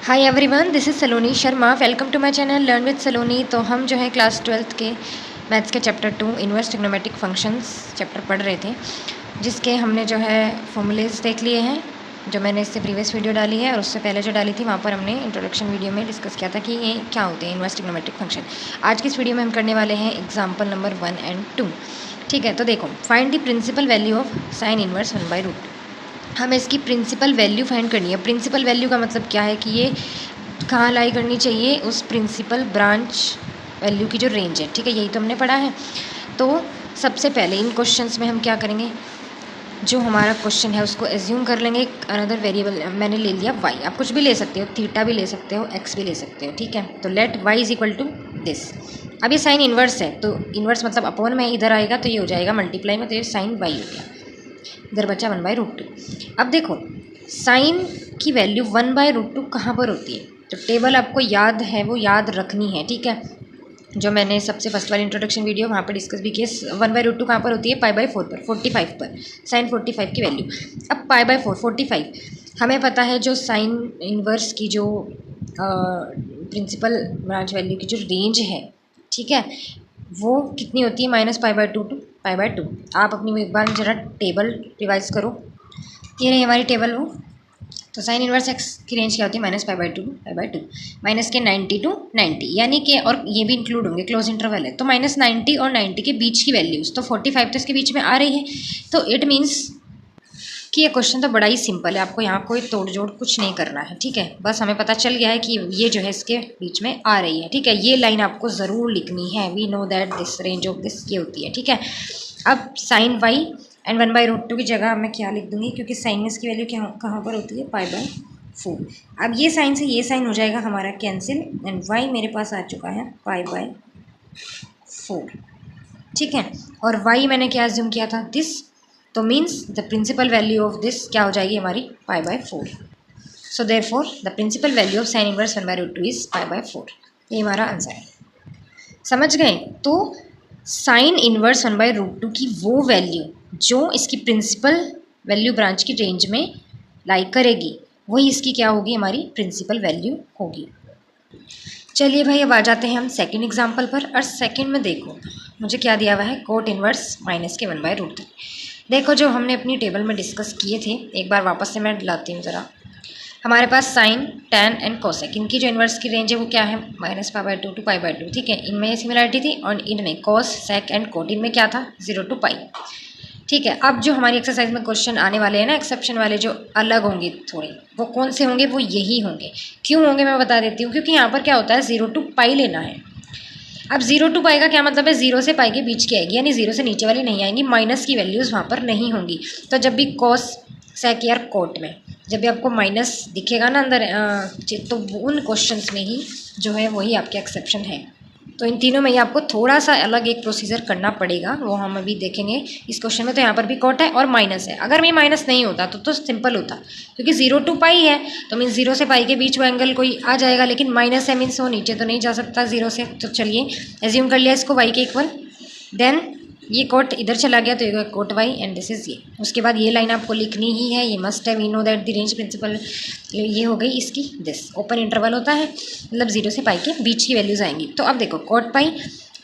Hi everyone, this is Saloni Sharma. Welcome to my channel learn with Saloni. तो हम जो है क्लास 12th के मैथ्स के chapter 2 inverse trigonometric functions chapter पढ़ रहे थे, जिसके हमने जो है फॉर्मूलेज देख लिए हैं, जो मैंने इससे प्रीवियस वीडियो डाली है और उससे पहले जो डाली थी वहाँ पर हमने इंट्रोडक्शन वीडियो में डिस्कस किया था कि ये क्या होते हैं इनवर्स ट्रिग्नोमेट्रिक फंक्शन। आज की इस वीडियो में हम करने वाले हैं एग्जाम्पल नंबर 1 and 2। ठीक है, तो देखो, find the principal value of sine inverse 1/√2। हमें इसकी प्रिंसिपल वैल्यू फाइंड करनी है। प्रिंसिपल वैल्यू का मतलब क्या है कि ये कहाँ लाई करनी चाहिए, उस प्रिंसिपल ब्रांच वैल्यू की जो रेंज है। ठीक है, यही तो हमने पढ़ा है। तो सबसे पहले इन क्वेश्चंस में हम क्या करेंगे, जो हमारा क्वेश्चन है उसको एज्यूम कर लेंगे। अनदर वेरिएबल मैंने ले लिया y। आप कुछ भी ले सकते हो, थीटा भी ले सकते हो, x भी ले सकते हो। ठीक है, तो let y is equal to this. अब ये साइन इन्वर्स है, तो इन्वर्स मतलब अपॉन में इधर आएगा तो ये हो जाएगा मल्टीप्लाई में, तो ये साइन y हो गया, इधर बचा 1/√2। अब देखो, साइन की वैल्यू 1/√2 कहाँ पर होती है, तो टेबल आपको याद है, वो याद रखनी है। ठीक है, जो मैंने सबसे फर्स्ट वाली इंट्रोडक्शन वीडियो वहाँ पर डिस्कस भी किया। 1/√2 कहाँ पर होती है, π/4 पर, 45 पर, साइन 45 की वैल्यू। अब π/4 45 हमें पता है, जो साइन इन्वर्स की जो प्रिंसिपल ब्रांच वैल्यू की जो रेंज है, ठीक है, वो कितनी होती है, -π/2 टू π/2। आप अपनी एक बार ज़रा टेबल रिवाइज करो, ये रही हमारी टेबल वो। तो साइन इनवर्स एक्स की रेंज क्या होती है, -π/2 टू π/2, माइनस के 90 टू 90, यानी कि, और ये भी इंक्लूड होंगे, क्लोज इंटरवल है, तो -90 और 90 के बीच की वैल्यूज़, तो 45 तो इसके बीच में आ रही है। तो इट मीन्स कि ये क्वेश्चन तो बड़ा ही सिंपल है, आपको यहाँ कोई तोड़ जोड़ कुछ नहीं करना है। ठीक है, बस हमें पता चल गया है कि ये जो है इसके बीच में आ रही है। ठीक है, ये लाइन आपको ज़रूर लिखनी है। We know that this range of this ये होती है। ठीक है, अब साइन y एंड 1/√2 की जगह मैं क्या लिख दूँगी, क्योंकि साइन में इसकी वैल्यू क्या कहाँ पर होती है, π/4। अब ये साइन से ये साइन हो जाएगा हमारा कैंसिल, एंड y मेरे पास आ चुका है π/4। ठीक है, और y मैंने क्या एज्यूम किया था, दिस, तो means the principal value of this क्या हो जाएगी हमारी, π/4। So therefore the principal value of sine inverse 1/√2 is π/4। ये हमारा आंसर है। समझ गए? तो साइन इनवर्स 1/√2 की वो वैल्यू जो इसकी प्रिंसिपल वैल्यू ब्रांच की रेंज में लाई करेगी, वही इसकी क्या होगी, हमारी प्रिंसिपल वैल्यू होगी। चलिए भाई, अब आ जाते हैं हम सेकंड एग्जांपल पर। और सेकंड में देखो, मुझे क्या दिया हुआ है, कोट इनवर्स माइनस के 1/√3। देखो, जो हमने अपनी टेबल में डिस्कस किए थे, एक बार वापस से मैं लाती हूँ ज़रा। हमारे पास साइन, टैन एंड कोसेक, इनकी जो इन्वर्स की रेंज है वो क्या है, -π/2 टू π/2। ठीक है, इनमें ये सिमिलरिटी थी, और इनमें कॉस, सेक एंड कोट, इनमें क्या था, 0 टू π। ठीक है, अब जो हमारी एक्सरसाइज में क्वेश्चन आने वाले हैं ना, एक्सेप्शन वाले जो अलग होंगे थोड़े, वो कौन से होंगे, वो यही होंगे। क्यों होंगे मैं बता देती हूँ, क्योंकि यहाँ पर क्या होता है, 0 टू π लेना है। अब 0 टू π का क्या मतलब है, 0 से π के बीच की आएगी, यानी 0 से नीचे वाली नहीं आएंगी, माइनस की वैल्यूज़ वहाँ पर नहीं होंगी। तो जब भी कॉस, सेक या कोट में जब भी आपको माइनस दिखेगा ना अंदर, तो उन क्वेश्चंस में ही जो है वही आपके एक्सेप्शन है। तो इन तीनों में ही आपको थोड़ा सा अलग एक प्रोसीजर करना पड़ेगा, वो हम अभी देखेंगे। इस क्वेश्चन में तो यहाँ पर भी कोट है और माइनस है। अगर ये माइनस नहीं होता तो सिंपल होता, क्योंकि 0 टू π है, तो मीन्स 0 से π के बीच वो एंगल कोई आ जाएगा, लेकिन माइनस है मीन्स वो नीचे तो नहीं जा सकता 0 से। तो चलिए एज्यूम कर लिया इसको y के इक्वल, देन ये कोट इधर चला गया, तो ये cot y and this is ये। उसके बाद ये लाइन आपको लिखनी ही है, ये मस्ट है। We know that the range principal, ये हो गई इसकी दिस। ओपन इंटरवल होता है, मतलब 0 से π के बीच की वैल्यूज आएंगी। तो अब देखो, कोट π,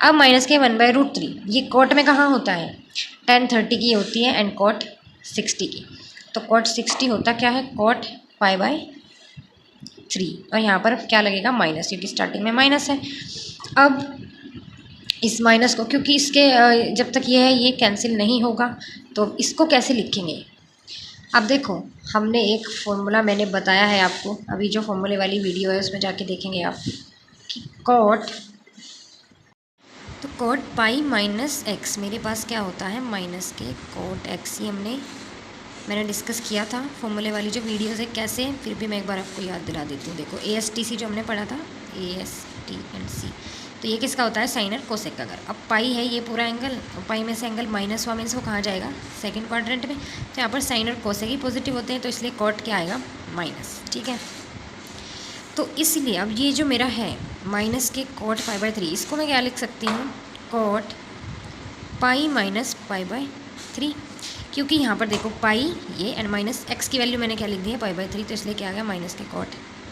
अब माइनस के 1/√3, ये कोट में कहाँ होता है, tan 30 की होती है एंड कोट 60 की। तो कोट 60 होता क्या है, कोट π/3, और यहाँ पर क्या लगेगा, माइनस, क्योंकि स्टार्टिंग में माइनस है। अब इस माइनस को, क्योंकि इसके जब तक ये है ये कैंसिल नहीं होगा, तो इसको कैसे लिखेंगे। अब देखो, हमने एक फॉर्मूला मैंने बताया है आपको, अभी जो फॉर्मूले वाली वीडियो है उसमें जाके देखेंगे आप कि कोट, तो कोट पाई माइनस एक्स, मेरे पास क्या होता है, माइनस के कोट एक्स। ये मैंने डिस्कस किया था फॉर्मूले वाली जो वीडियोज़ है कैसे, फिर भी मैं एक बार आपको याद दिला देती हूँ। देखो, ASTC जो हमने पढ़ा था, AST&C, तो ये किसका होता है, साइन और कोसेक का। अगर अब पाई है ये पूरा एंगल, पाई में से एंगल माइनस हुआ मीन्स वो कहाँ जाएगा, सेकंड क्वाड्रेंट में। तो यहाँ पर साइन और कोसेक ही पॉजिटिव होते हैं, तो इसलिए कोट क्या आएगा, माइनस। ठीक है, तो इसलिए अब ये जो मेरा है माइनस के कोट π/3, इसको मैं क्या लिख सकती हूँ, कोट पाई माइनस π/3, क्योंकि यहाँ पर देखो पाई ये एंड माइनस एक्स की वैल्यू मैंने क्या लिख दी है, π/3, तो इसलिए क्या आ गया, माइनस के कोट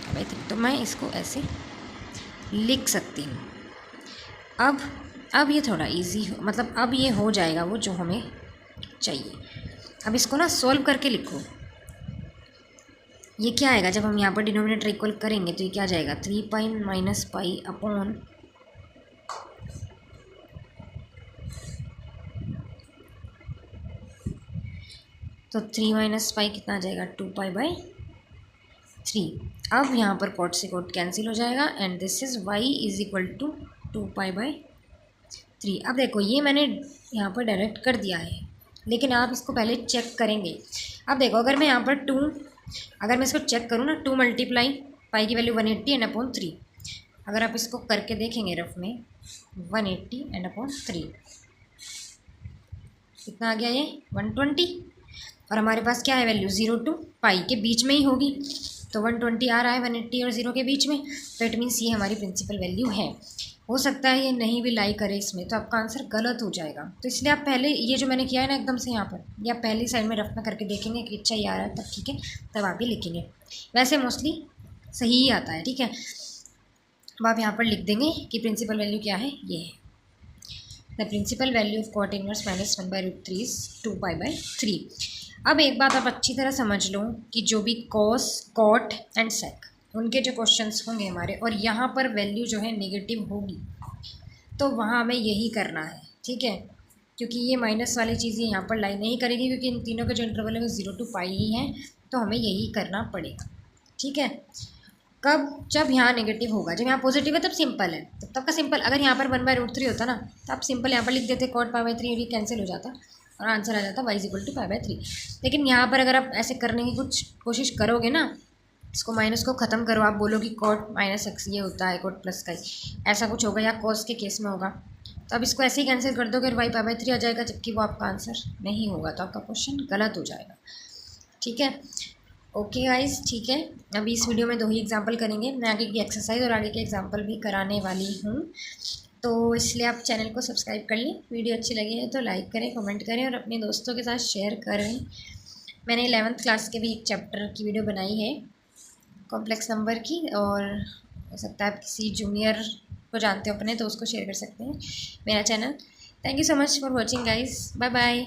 पाई 3। तो मैं इसको ऐसे लिख सकती हूँ। अब ये थोड़ा इजी हो, मतलब अब ये हो जाएगा वो जो हमें चाहिए। अब इसको ना सॉल्व करके लिखो। ये क्या आएगा जब हम यहाँ पर डिनोमिनेटर इक्वल करेंगे, तो ये क्या आ जाएगा 3 पाई माइनस पाई अपॉन तो 3 माइनस पाई कितना आ जाएगा 2 पाई बाई 3। अब यहाँ पर कॉट से कॉट कैंसिल हो जाएगा and this is y is equal to 2 pi by 3। अब देखो ये मैंने यहाँ पर डायरेक्ट कर दिया है, लेकिन आप इसको पहले चेक करेंगे। अब देखो अगर मैं यहाँ पर अगर मैं इसको चेक करूँ ना, 2 मल्टीप्लाई पाई की वैल्यू 180 एंड अपॉन 3। अगर आप इसको करके देखेंगे रफ में 180 एंड अपॉन 3 कितना आ गया ये 120। और हमारे पास क्या है वैल्यू 0 to पाई के बीच में ही होगी, तो 120 आ रहा है 180 और 0 के बीच में, तो इट मीन्स ये हमारी प्रिंसिपल वैल्यू है। हो सकता है ये नहीं भी लाई करे इसमें, तो आपका आंसर गलत हो जाएगा। तो इसलिए आप पहले ये जो मैंने किया है ना एकदम से यहाँ पर, या पहली साइड में रफ में करके देखेंगे कि अच्छा ये आ रहा है, तब ठीक है, तब आप ये लिखेंगे। वैसे मोस्टली सही ही आता है, ठीक है। अब आप यहाँ पर लिख देंगे कि प्रिंसिपल वैल्यू क्या है, ये है the principal value of cot inverse minus 1/√3 is 2 pi by 3। अब एक बात आप अच्छी तरह समझ लो कि जो भी कॉस कॉट एंड सेक उनके जो क्वेश्चंस होंगे हमारे, और यहाँ पर वैल्यू जो है नेगेटिव होगी, तो वहाँ हमें यही करना है, ठीक है। क्योंकि ये माइनस वाली चीज़ें यहाँ पर लाई नहीं करेगी, क्योंकि इन तीनों के जो इंटरवल है वो 0 to पाई ही है, तो हमें यही करना पड़ेगा, ठीक है। कब? जब यहाँ नेगेटिव होगा। जब यहाँ पॉजिटिव है तब सिंपल है, तब का सिंपल। अगर यहाँ पर 1/√3 होता ना, तो आप सिंपल यहाँ पर लिख देते कॉट पाई बाई 3 और ये कैंसिल हो जाता और आंसर आ जाता y equal to pi by 3। लेकिन यहाँ पर अगर आप ऐसे करने की कुछ कोशिश करोगे ना, इसको माइनस को ख़त्म करो, आप बोलो कि कॉट माइनस एक्स ये होता है कॉट प्लस का ऐसा कुछ होगा, या कॉस के केस में होगा, तो अब इसको ऐसे ही कैंसिल कर दोगे और y पाई बाई 3 आ जाएगा, जबकि वो आपका आंसर नहीं होगा, तो आपका क्वेश्चन गलत हो जाएगा, ठीक है। ओके गाइस, ठीक है। अभी इस वीडियो में 2 ही एग्जाम्पल करेंगे, मैं आगे की एक्सरसाइज और आगे के एग्जाम्पल भी कराने वाली हूँ, तो इसलिए आप चैनल को सब्सक्राइब कर लें। वीडियो अच्छी लगी है तो लाइक करें, कमेंट करें और अपने दोस्तों के साथ शेयर करें। मैंने 11th क्लास के भी एक चैप्टर की वीडियो बनाई है कॉम्प्लेक्स नंबर की, और हो सकता है आप किसी जूनियर को जानते हो अपने, तो उसको शेयर कर सकते हैं मेरा channel. Thank you so much for watching guys, bye bye.